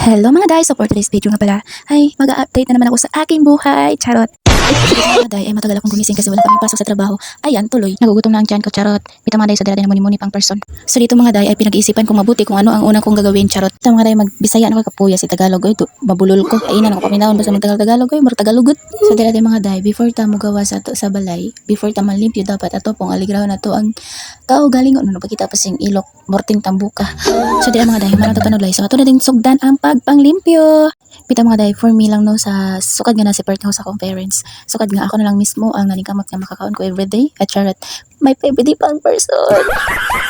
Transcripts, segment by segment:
Hello mga day, so for today's video nga pala ay mag-update na naman ako sa aking buhay, charot. Mga day, ay matagal akong gumising kasi wala kaming pasok sa trabaho. Ayan, tuloy, nagugutom na ang tiyan ko, charot. Ito mga day, sa dala din muni-muni pang person. So dito mga day, ay pinag-iisipan kong mabuti kung ano ang unang kong gagawin, charot. Ito mga day, magbisaya na ko kapuya si Tagalog, oy, mabulol ko. Ainan ako paminahon basta mag-Tagalog, oy, Tagalogod. So dala din mga day, before ta mo gawa sa balay, before ta malimpyo dapat ato pong aligraw na to ang tao galing ano pagkita pa sing ilok, morting tambuka. So dila mga day, manang tatanod lay. So ato na din sugdan ang pagpanglimpyo. Pita mga day, for me lang no sa sukad nga na si partner ko sa akong parents. Sukad nga ako na lang mismo ang nalingkamot nga makakaon ko everyday at charot. May favorite pang person.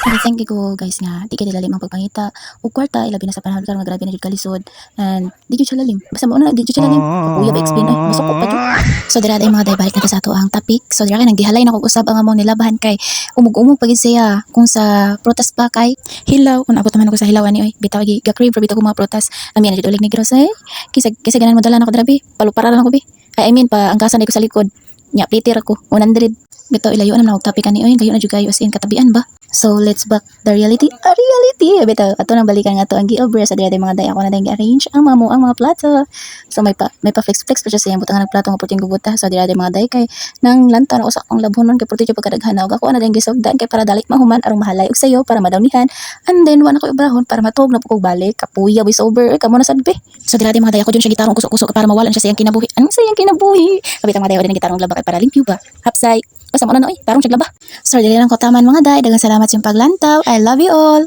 Okay, thank you ko guys nga di ka nilalim ang pagpangita o kwarta ilabi na sa panahon karon nga grabe na jud kalisod and di jud siya lalim basta mo na di jud siya lalim kuya ba explain ay masukop pa jud. So dira day mga day balik na ta sa ato ang topic. So dira kay nagdihalay na kog usab ang among nilabahan kay umug-umog pagid siya kung sa prutas pa kay hilaw kun abot naman ako sa hilaw ani oy bitaw gi ga crave for bitaw ko mga prutas ami na jud ulig negros ay kisa ganan mo dala na ko dira bi palupara lang ako bi I mean pa ang kasan ko sa likod nya plater ako 100 bitaw ilayo na og topic ani oy kayo na jud kayo as in katabian ba. So let's back the reality. Reality. Bitaw ato nang balikan nga to ang gi-over sa dira mga day ako na ding arrange ang mga plato. So may pa flex pa siya sa butang nagplato nga puting gubuta. So dira mga day kay nang lantaw ako sa akong labhonon kay puti pagkadaghan og ako na ding gisugdan kay para dali mahuman arong mahalay og sayo para madawnihan. And then wala ko ibrahon para matog na pug balik kapuya voice over kamo na sadbe. So dira mga day ako dun siya gitarong kusok-kusok para mawalan siya sa iyang kinabuhi. Ang sayang kinabuhi. Kabitang mga day ako din gitarong laba kay para limpyo ba. Hapsay. Basta mo na oy, tarong siya laba. So dili lang ko taman mga day, daghang salamat sa paglantaw. I love you all.